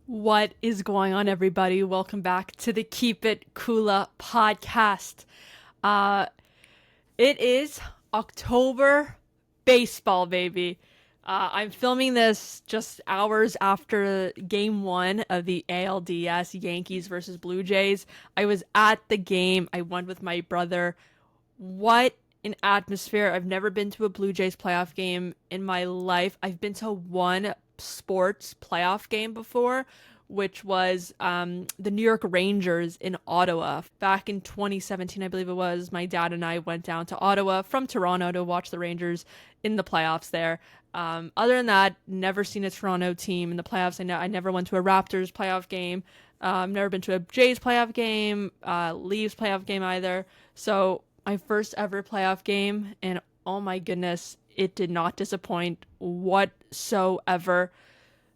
What is going on, everybody? Welcome back to the Keep It Kula podcast. Uh, it is October baseball, baby. I'm filming this just hours after game one of the ALDS Yankees versus Blue Jays. I was at the game. I went with my brother. What an atmosphere. I've never been to a Blue Jays playoff game in my life. I've been to one sports playoff game before, which was the New York Rangers in Ottawa. Back in 2017, I believe it was, my dad and I went down to Ottawa from Toronto to watch the Rangers in the playoffs there. Other than that, never seen a Toronto team in the playoffs. I never went to a Raptors playoff game. Never been to a Jays playoff game, Leafs playoff game either. So my first ever playoff game, and oh my goodness, it did not disappoint whatsoever.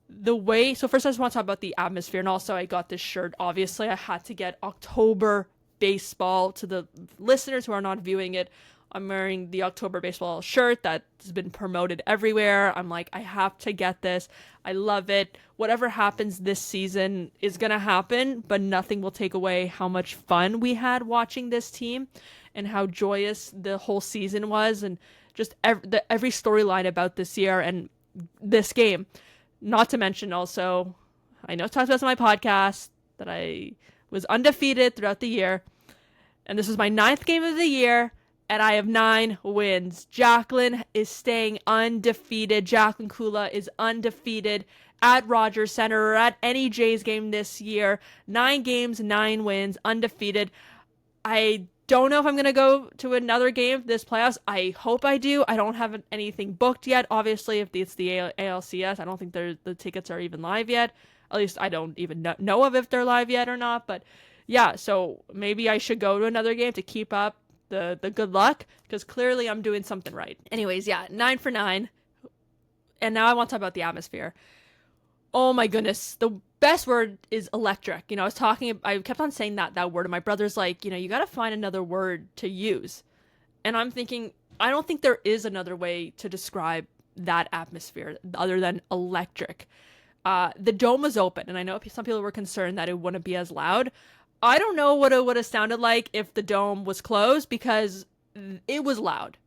So first I just want to talk about the atmosphere, and also I got this shirt. Obviously, I had to get October baseball. To the listeners who are not viewing it, I'm wearing the October baseball shirt that's been promoted everywhere. I'm like, I have to get this. I love it. Whatever happens this season is going to happen, but nothing will take away how much fun we had watching this team and how joyous the whole season was, and just every storyline about this year and this game. Not to mention also, I know I talked about this on my podcast that I was undefeated throughout the year, and this was my ninth game of the year, and I have 9 wins. Jacqueline is staying undefeated. Jacqueline Kula is undefeated at Rogers Center or at any Jays game this year. 9 games, 9 wins, undefeated. I don't know if I'm going to go to another game this playoffs. I hope I do. I don't have anything booked yet. Obviously, if it's the ALCS, I don't think the tickets are even live yet. At least I don't even know of if they're live yet or not. But yeah, so maybe I should go to another game to keep up the good luck, because clearly I'm doing something right. Anyways, yeah, 9 for 9. And now I want to talk about the atmosphere. Oh my goodness, the best word is electric. I kept on saying that word, and my brother's like, you got to find another word to use. And I'm thinking, I don't think there is another way to describe that atmosphere other than electric. The dome was open, and I know some people were concerned that it wouldn't be as loud. I don't know what it would have sounded like if the dome was closed, because it was loud.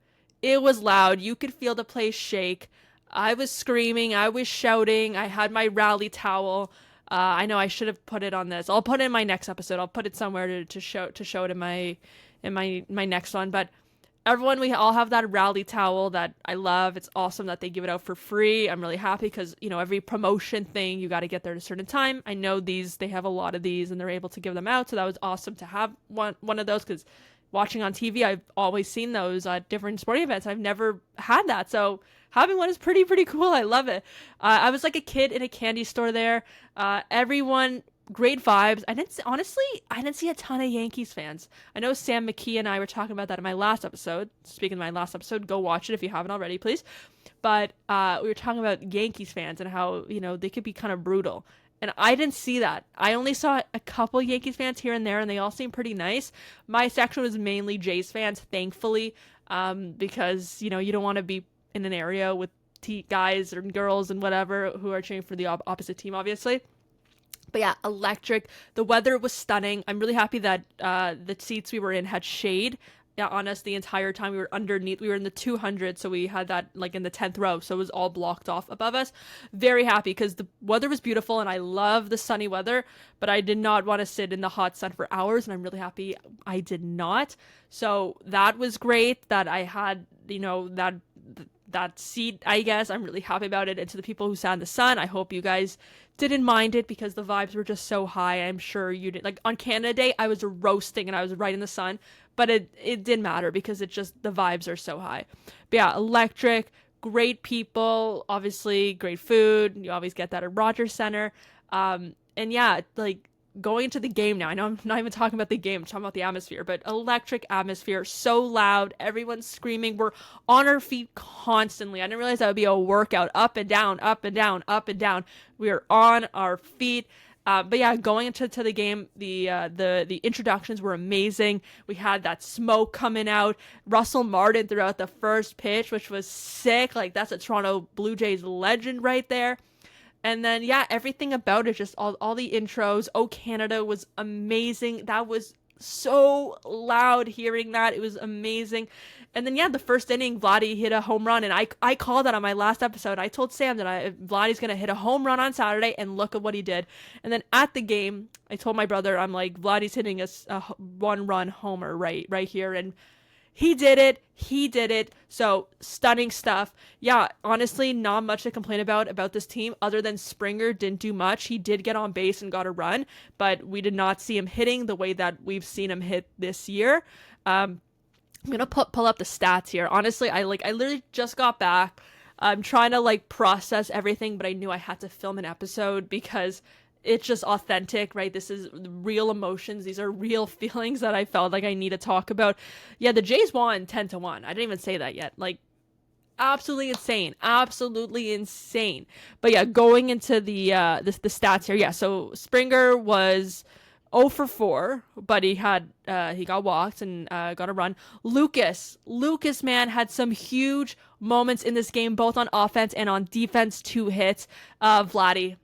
It was loud. You could feel the place shake. I was screaming. I was shouting. I had my rally towel. I know I should have put it on this. I'll put it in my next episode. I'll put it somewhere to show it in my next one. But everyone, we all have that rally towel that I love. It's awesome that they give it out for free. I'm really happy because every promotion thing, you got to get there at a certain time. I know they have a lot of these and they're able to give them out. So that was awesome to have one of those, because watching on TV, I've always seen those at different sporting events. I've never had that. So having one is pretty cool. I love it. I was like a kid in a candy store there. Everyone, great vibes. I didn't see a ton of Yankees fans. I know Sam McKee and I were talking about that in my last episode. Speaking of my last episode, go watch it if you haven't already, please. But we were talking about Yankees fans and how they could be kind of brutal. And I didn't see that. I only saw a couple Yankees fans here and there, and they all seemed pretty nice. My section was mainly Jays fans, thankfully, because, you don't want to be in an area with guys or girls and whatever who are cheering for the opposite team, obviously. But yeah, electric. The weather was stunning. I'm really happy that the seats we were in had shade on us the entire time. We were underneath. We were in the 200, so we had that like in the 10th row, so it was all blocked off above us. Very happy because the weather was beautiful, and I love the sunny weather, but I did not want to sit in the hot sun for hours, and I'm really happy I did not. So that was great that I had, that seat, I guess. I'm really happy about it. And to the people who sat in the sun, I hope you guys didn't mind it, because the vibes were just so high. I'm sure you did. Like on Canada Day, I was roasting and I was right in the sun, but it didn't matter because the vibes are so high. But yeah, electric, great people, obviously great food. You always get that at Rogers Center. And yeah, like going into the game now, I know I'm not even talking about the game, I'm talking about the atmosphere, but electric atmosphere, so loud, everyone's screaming, we're on our feet constantly. I didn't realize that would be a workout, up and down, up and down, up and down. We are on our feet. But yeah, going into the game, the introductions were amazing. We had that smoke coming out. Russell Martin throughout the first pitch, which was sick. Like, that's a Toronto Blue Jays legend right there. And then, yeah, everything about it, just all the intros. Oh, Canada was amazing. That was so loud hearing that. It was amazing. And then, yeah, the first inning, Vladdy hit a home run. And I called that on my last episode. I told Sam that Vladdy's going to hit a home run on Saturday, and look at what he did. And then at the game, I told my brother, I'm like, Vladdy's hitting a one-run homer right here. And he did it. He did it. So stunning stuff. Yeah, honestly, not much to complain about this team other than Springer didn't do much. He did get on base and got a run, but we did not see him hitting the way that we've seen him hit this year. I'm gonna pull up the stats here. Honestly, I literally just got back. I'm trying to process everything, but I knew I had to film an episode because it's just authentic, right? This is real emotions. These are real feelings that I felt like I need to talk about. Yeah, the Jays won 10-1. I didn't even say that yet. Absolutely insane. Absolutely insane. But yeah, going into the stats here. Yeah, so Springer was 0 for 4, but he got walked and got a run. Lucas, man, had some huge moments in this game, both on offense and on defense. 2 hits. Vladdy,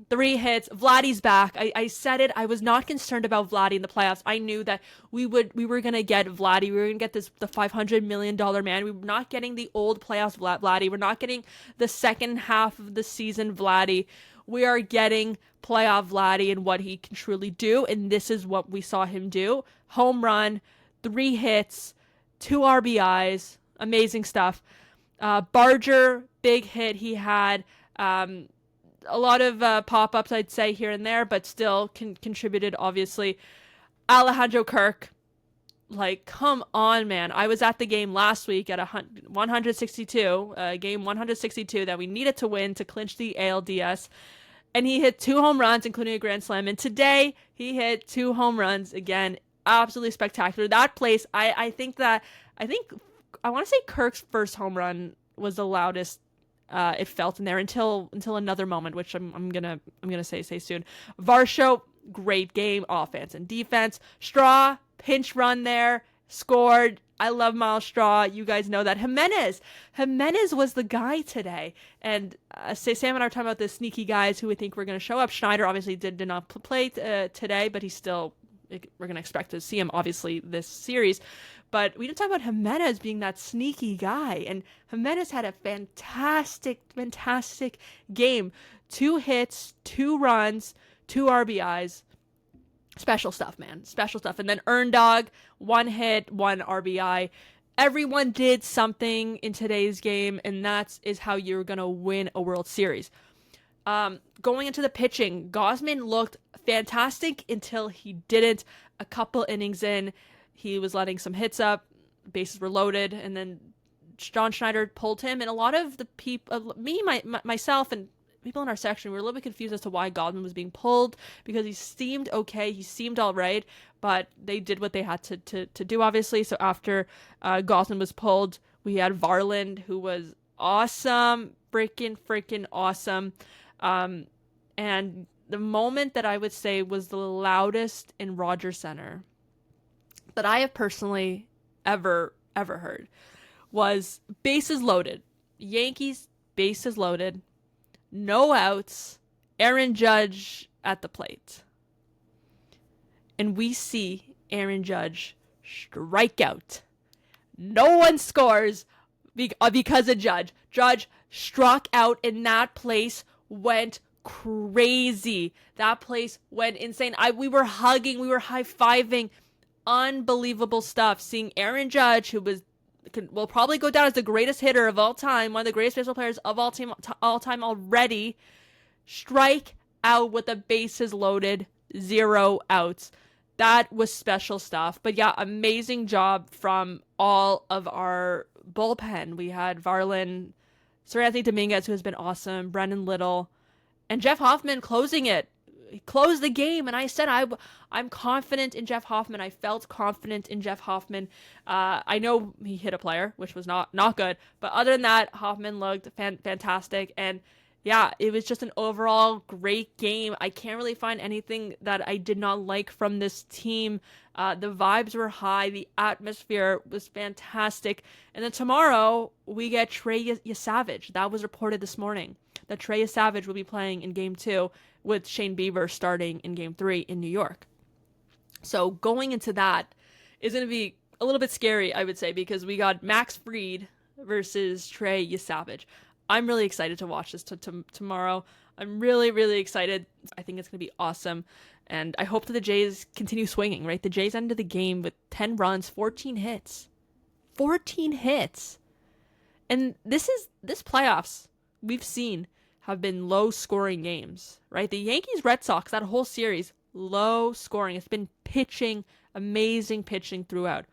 3 hits. Vladdy's back. I said it. I was not concerned about Vladdy in the playoffs. I knew that we were gonna get Vladdy. We were gonna get the $500 million man. We were not getting the old playoffs Vladdy. We're not getting the second half of the season Vladdy. We are getting playoff Vladdy and what he can truly do, and this is what we saw him do. Home run, 3 hits, 2 RBIs, amazing stuff. Barger, big hit he had. A lot of pop-ups, I'd say, here and there, but still contributed, obviously. Alejandro Kirk, come on, man. I was at the game last week at 162, game 162 that we needed to win to clinch the ALDS, and he hit 2 home runs, including a grand slam, and today he hit 2 home runs again. Absolutely spectacular. That place, I think I want to say Kirk's first home run was the loudest it felt in there until another moment, which I'm gonna say soon. Varsho, great game, offense and defense. Straw, pinch run there, scored. I love Miles Straw. You guys know that. Jimenez was the guy today. And Sam and I are talking about the sneaky guys who we think were going to show up. Schneider obviously did not play today, but we're going to expect to see him obviously this series. But we didn't talk about Jimenez being that sneaky guy. And Jimenez had a fantastic game. 2 hits, 2 runs, 2 RBIs. Special stuff, man. Special stuff. And then Dog, 1 hit, 1 RBI. Everyone did something in today's game, and that is how you're going to win a World Series. Going into the pitching, Gausman looked fantastic until he didn't. A couple innings in, he was letting some hits up, bases were loaded, and then John Schneider pulled him. And a lot of the people, myself, and people in our section were a little bit confused as to why Gausman was being pulled, because he seemed okay, he seemed all right, but they did what they had to do, obviously. So after Gausman was pulled, we had Varland, who was awesome, freaking awesome. And the moment that I would say was the loudest in Rogers Center that I have personally ever heard was bases loaded. Yankees, bases loaded. No outs. Aaron Judge at the plate. And we see Aaron Judge strike out. No one scores because of Judge. Judge struck out, and that place went crazy. That place went insane. We were hugging, we were high-fiving. Unbelievable stuff. Seeing Aaron Judge, who will probably go down as the greatest hitter of all time, one of the greatest baseball players of all time already, strike out with the bases loaded, 0 outs. That was special stuff. But yeah, amazing job from all of our bullpen. We had Varland, Sir Anthony Dominguez, who has been awesome, Brendan Little, and Jeff Hoffman closing it. He closed the game, and I said I'm confident in Jeff Hoffman. I felt confident in Jeff Hoffman. I know he hit a player, which was not good, but other than that, Hoffman looked fantastic. And yeah, it was just an overall great game. I can't really find anything that I did not like from this team. The vibes were high, the atmosphere was fantastic. And then tomorrow we get Trey Yesavage. That was reported this morning that Trey Yesavage will be playing in game 2 with Shane Bieber starting in game 3 in New York. So going into that is going to be a little bit scary, I would say, because we got Max Fried versus Trey Yesavage. I'm really excited to watch this tomorrow. I'm really, really excited. I think it's going to be awesome. And I hope that the Jays continue swinging, right? The Jays ended the game with 10 runs, 14 hits. 14 hits. And this playoffs we've seen have been low scoring games, right? The Yankees Red Sox, that whole series, low scoring. It's been pitching, amazing pitching throughout.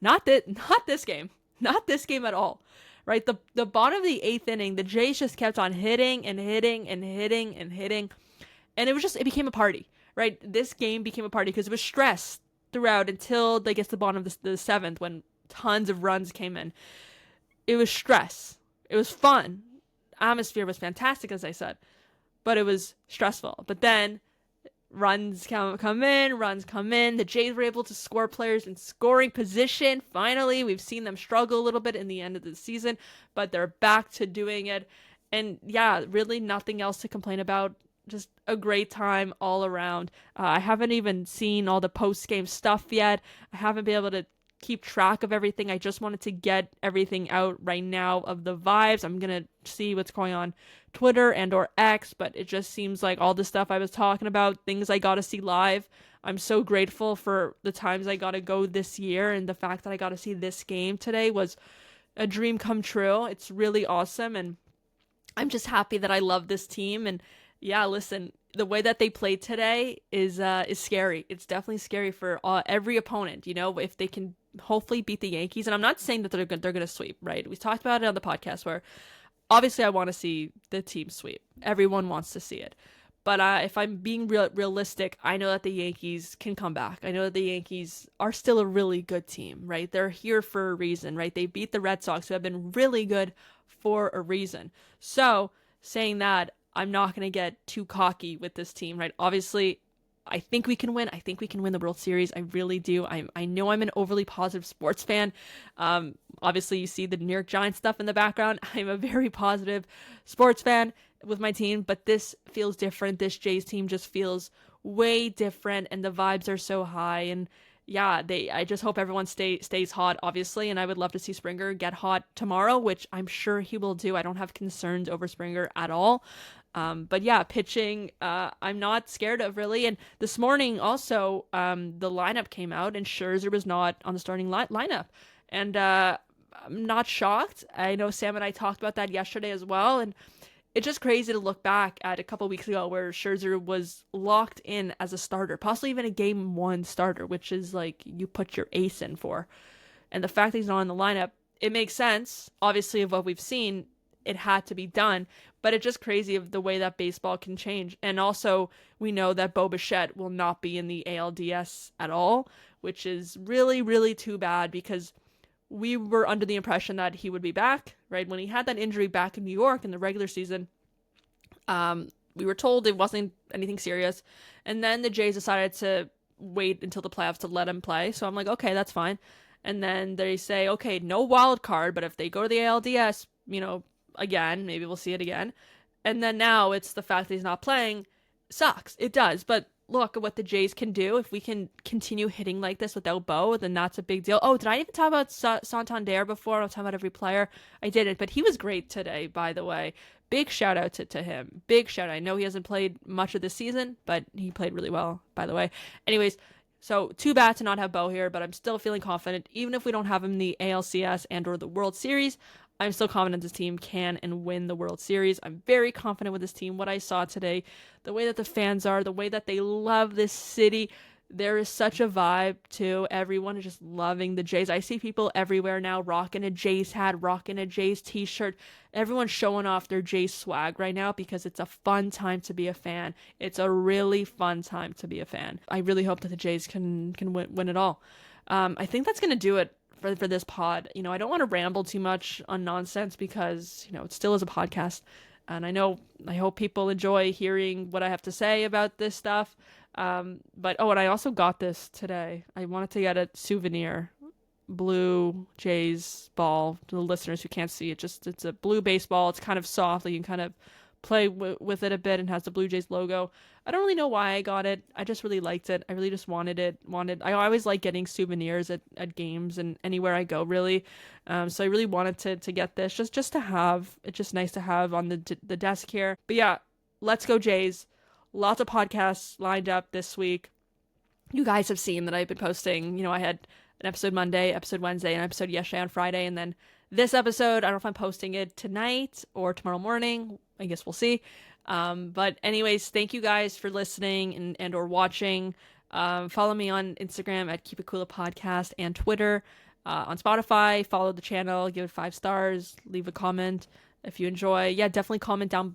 Not this game. Not this game at all. Right? The bottom of the 8th inning, the Jays just kept on hitting and hitting and hitting and hitting. And it became a party, right? This game became a party because it was stress throughout until they get to the bottom of the 7th when tons of runs came in. It was stress. It was fun. Atmosphere was fantastic, as I said. But it was stressful. But then runs come in. The Jays were able to score players in scoring position. Finally, we've seen them struggle a little bit in the end of the season, but they're back to doing it. And yeah, really nothing else to complain about. Just a great time all around. I haven't even seen all the post-game stuff yet. I haven't been able to keep track of everything. I just wanted to get everything out right now of the vibes. I'm going to see what's going on Twitter and or X, but it just seems like all the stuff I was talking about, things I got to see live. I'm so grateful for the times I got to go this year, and the fact that I got to see this game today was a dream come true. It's really awesome, and I'm just happy that I love this team. And yeah, listen, the way that they played today is scary. It's definitely scary for every opponent. You know, if they can hopefully beat the Yankees, and I'm not saying that they're going to sweep, right? We talked about it on the podcast where obviously I want to see the team sweep. Everyone wants to see it. But if I'm being realistic, I know that the Yankees can come back. I know that the Yankees are still a really good team, right? They're here for a reason, right? They beat the Red Sox, who have been really good for a reason. So saying that, I'm not going to get too cocky with this team, right? Obviously, I think we can win. I think we can win the World Series. I really do. I know I'm an overly positive sports fan. Obviously, you see the New York Giants stuff in the background. I'm a very positive sports fan with my team, but this feels different. This Jays team just feels way different, and the vibes are so high. And yeah, I just hope everyone stays hot, obviously, and I would love to see Springer get hot tomorrow, which I'm sure he will do. I don't have concerns over Springer at all. But yeah, pitching, I'm not scared of really. And this morning also, the lineup came out and Scherzer was not on the starting lineup. And I'm not shocked. I know Sam and I talked about that yesterday as well. And it's just crazy to look back at a couple weeks ago where Scherzer was locked in as a starter, possibly even a game 1 starter, which is like you put your ace in for. And the fact that he's not in the lineup, it makes sense, obviously, of what we've seen. It had to be done, but it's just crazy of the way that baseball can change. And also, we know that Bo Bichette will not be in the ALDS at all, which is really, really too bad because we were under the impression that he would be back, right? When he had that injury back in New York in the regular season, we were told it wasn't anything serious. And then the Jays decided to wait until the playoffs to let him play. So I'm like, okay, that's fine. And then they say, okay, no wild card, but if they go to the ALDS, you know, again, maybe we'll see it again. And then now it's the fact that he's not playing sucks. It does. But look at what the Jays can do. If we can continue hitting like this without Bo, then that's a big deal. Oh, did I even talk about Santander before? I'll talk about every player. I didn't, but he was great today, by the way. Big shout out to him. Big shout out. I know he hasn't played much of this season, but he played really well, by the way. Anyways, so too bad to not have Bo here, but I'm still feeling confident. Even if we don't have him in the ALCS and or the World Series, I'm still confident this team can and win the World Series. I'm very confident with this team. What I saw today, the way that the fans are, the way that they love this city, there is such a vibe too. Everyone is just loving the Jays. I see people everywhere now rocking a Jays hat, rocking a Jays t-shirt. Everyone's showing off their Jays swag right now because it's a fun time to be a fan. It's a really fun time to be a fan. I really hope that the Jays can win it all. I think that's going to do it for this pod. You know, I don't want to ramble too much on nonsense because, you know, it still is a podcast. And I hope people enjoy hearing what I have to say about this stuff. But and I also got this today. I wanted to get a souvenir, blue Jays ball. To the listeners who can't see it, it's a blue baseball. It's kind of soft. You can kind of play with it a bit, and has the Blue Jays logo. I don't really know why I got it. I just really liked it. I really just wanted it. I always like getting souvenirs at games and anywhere I go, really. So I really wanted to get this just to have. It's just nice to have on the desk here. But yeah, let's go Jays. Lots of podcasts lined up this week. You guys have seen that I've been posting. I had an episode Monday, episode Wednesday, an episode yesterday on Friday, and then this episode, I don't know if I'm posting it tonight or tomorrow morning. I guess we'll see. But anyways, thank you guys for listening and or watching. Follow me on Instagram at Keep It Cool Podcast and Twitter. On Spotify, follow the channel, give it 5 stars, leave a comment if you enjoy. Yeah, definitely comment down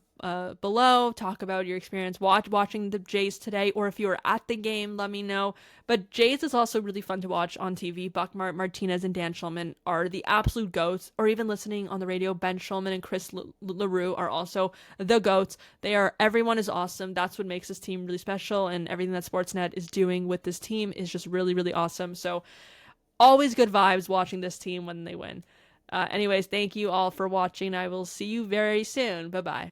below. Talk about your experience watching the Jays today, or if you were at the game, let me know. But Jays is also really fun to watch on TV. Buck Martinez and Dan Shulman are the absolute goats. Or even listening on the radio, Ben Shulman and Chris LaRue are also the goats. Everyone is awesome. That's what makes this team really special, and everything that Sportsnet is doing with this team is just really, really awesome. So always good vibes watching this team when they win. Anyways, thank you all for watching. I will see you very soon. Bye-bye.